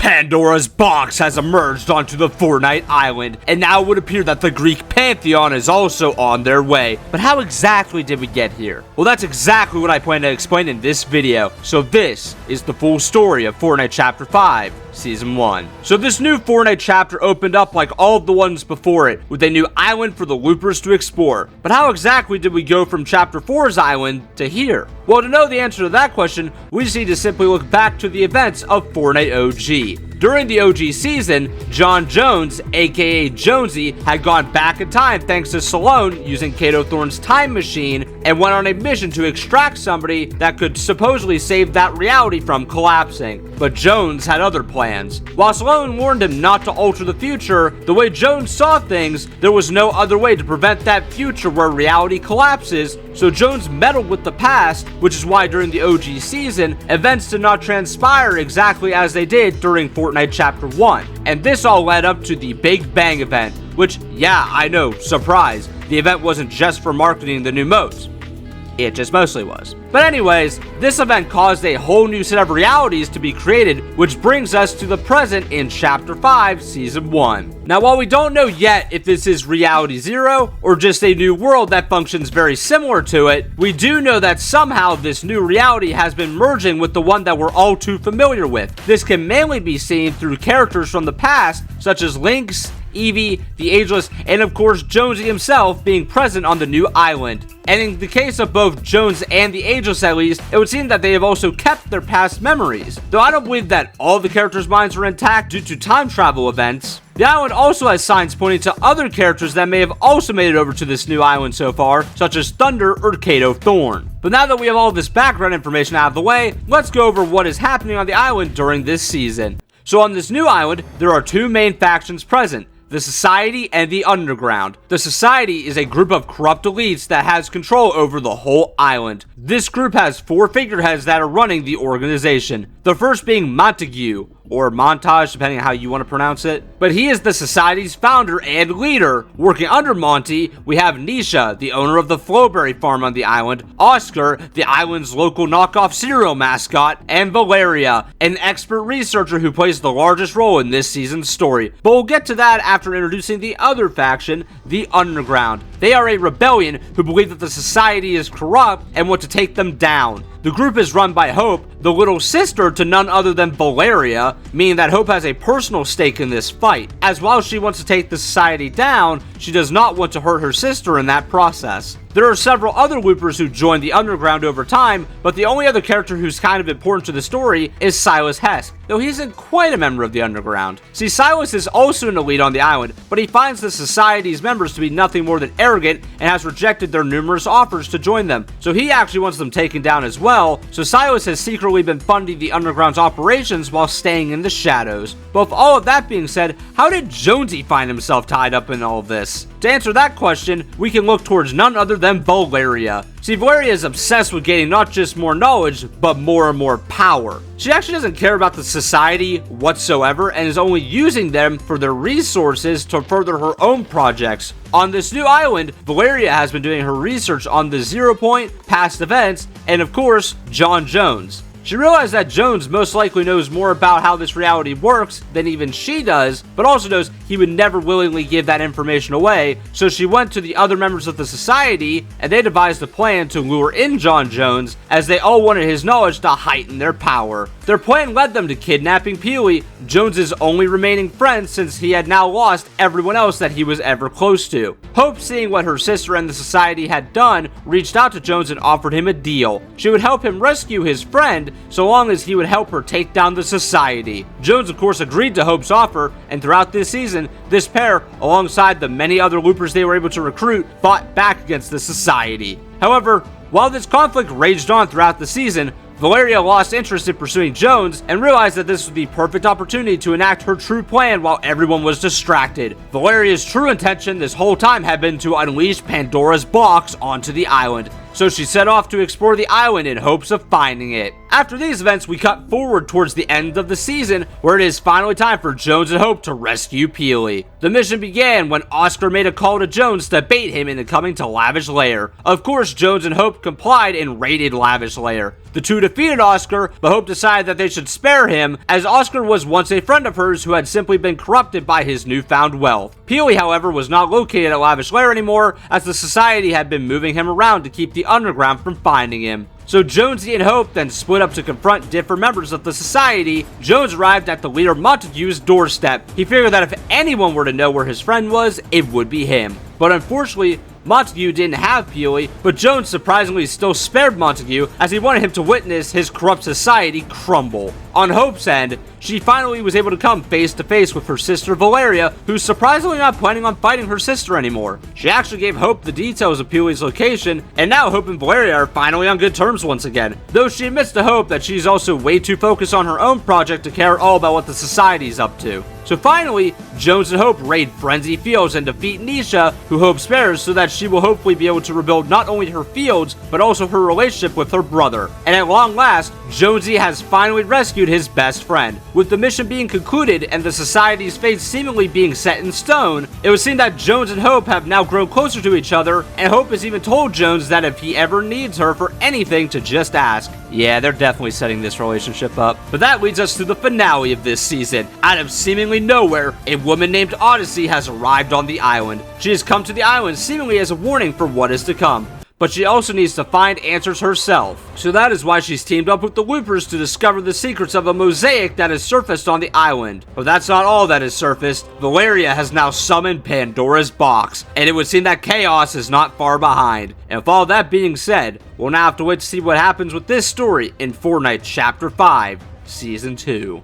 Pandora's box has emerged onto the Fortnite island, and now it would appear that the Greek pantheon is also on their way. But how exactly did we get here? Well, that's exactly what I plan to explain in this video. So this is the full story of Fortnite Chapter 5. Season 1. So this new Fortnite chapter opened up like all of the ones before it, with a new island for the loopers to explore. But how exactly did we go from Chapter 4's island to here? Well, to know the answer to that question, we just need to simply look back to the events of Fortnite OG. During the OG season, John Jones, aka Jonesy, had gone back in time thanks to Salone using Kato Thorne's time machine and went on a mission to extract somebody that could supposedly save that reality from collapsing. But Jones had other plans. While Salone warned him not to alter the future, the way Jones saw things, there was no other way to prevent that future where reality collapses, so Jones meddled with the past, which is why during the OG season, events did not transpire exactly as they did during Fortnite Chapter 1. And this all led up to the Big Bang event, which, yeah, I know, surprise, the event wasn't just for marketing the new modes. It just mostly was. But anyways, this event caused a whole new set of realities to be created, which brings us to the present in Chapter 5, Season 1. Now, while we don't know yet if this is Reality Zero or just a new world that functions very similar to it, we do know that somehow this new reality has been merging with the one that we're all too familiar with. This can mainly be seen through characters from the past, such as Lynx, Evie, the Ageless, and of course Jonesy himself being present on the new island. And in the case of both Jones and the Ageless at least, it would seem that they have also kept their past memories. Though I don't believe that all the characters' minds are intact due to time travel events. The island also has signs pointing to other characters that may have also made it over to this new island so far, such as Thunder or Kato Thorne. But now that we have all this background information out of the way, let's go over what is happening on the island during this season. So on this new island, there are two main factions present: the Society and the Underground. The Society is a group of corrupt elites that has control over the whole island. This group has four figureheads that are running the organization. The first being Montague, or Montage, depending on how you want to pronounce it. But he is the Society's founder and leader. Working under Monty, we have Nisha, the owner of the Flowberry farm on the island, Oscar, the island's local knockoff cereal mascot, and Valeria, an expert researcher who plays the largest role in this season's story. But we'll get to that after introducing the other faction, the Underground. They are a rebellion who believe that the Society is corrupt and want to take them down. The group is run by Hope, the little sister to none other than Valeria, meaning that Hope has a personal stake in this fight, as while she wants to take the Society down, she does not want to hurt her sister in that process. There are several other loopers who joined the Underground over time, but the only other character who's kind of important to the story is Silas Hess, though he isn't quite a member of the Underground. See, Silas is also an elite on the island, but he finds the Society's members to be nothing more than arrogant and has rejected their numerous offers to join them, so he actually wants them taken down as well. So Silas has secretly been funding the Underground's operations while staying in the shadows. But with all of that being said, how did Jonesy find himself tied up in all of this? To answer that question, we can look towards none other than Valeria. See, Valeria is obsessed with gaining not just more knowledge, but more and more power. She actually doesn't care about the Society whatsoever and is only using them for their resources to further her own projects. On this new island, Valeria has been doing her research on the 0 Point, past events, and of course, John Jones. She realized that Jones most likely knows more about how this reality works than even she does, but also knows he would never willingly give that information away, so she went to the other members of the Society, and they devised a plan to lure in John Jones, as they all wanted his knowledge to heighten their power. Their plan led them to kidnapping Peely, Jones's only remaining friend since he had now lost everyone else that he was ever close to. Hope, seeing what her sister and the Society had done, reached out to Jones and offered him a deal. She would help him rescue his friend, so long as he would help her take down the Society. Jones of course agreed to Hope's offer, and throughout this season, this pair, alongside the many other loopers they were able to recruit, fought back against the Society. However, while this conflict raged on throughout the season, Valeria lost interest in pursuing Jones and realized that this was the perfect opportunity to enact her true plan while everyone was distracted. Valeria's true intention this whole time had been to unleash Pandora's box onto the island, so she set off to explore the island in hopes of finding it. After these events, we cut forward towards the end of the season, where it is finally time for Jones and Hope to rescue Peely. The mission began when Oscar made a call to Jones to bait him into coming to Lavish Lair. Of course, Jones and Hope complied and raided Lavish Lair. The two defeated Oscar, but Hope decided that they should spare him, as Oscar was once a friend of hers who had simply been corrupted by his newfound wealth. Peely, however, was not located at Lavish Lair anymore, as the Society had been moving him around to keep the Underground from finding him. So Jonesy and Hope then split up to confront different members of the Society. Jones arrived at the leader Montague's doorstep. He figured that if anyone were to know where his friend was, it would be him. But unfortunately, Montague didn't have Peely, but Jones surprisingly still spared Montague as he wanted him to witness his corrupt society crumble. On Hope's end, she finally was able to come face to face with her sister Valeria, who's surprisingly not planning on fighting her sister anymore. She actually gave Hope the details of Peely's location, and now Hope and Valeria are finally on good terms once again, though she admits to Hope that she's also way too focused on her own project to care all about what the Society's up to. So finally, Jones and Hope raid Frenzy Fields and defeat Nisha, who Hope spares so that she will hopefully be able to rebuild not only her fields, but also her relationship with her brother. And at long last, Jonesy has finally rescued his best friend. With the mission being concluded and the Society's fate seemingly being set in stone, it would seem that Jones and Hope have now grown closer to each other, and Hope has even told Jones that if he ever needs her for anything to just ask. Yeah, they're definitely setting this relationship up. But that leads us to the finale of this season. Out of seemingly nowhere, a woman named Odyssey has arrived on the island. She has come to the island seemingly as a warning for what is to come, but she also needs to find answers herself. So that is why she's teamed up with the Loopers to discover the secrets of a mosaic that has surfaced on the island. But that's not all that has surfaced. Valeria has now summoned Pandora's box, and it would seem that chaos is not far behind. And with all that being said, we'll now have to wait to see what happens with this story in Fortnite Chapter 5, Season 2.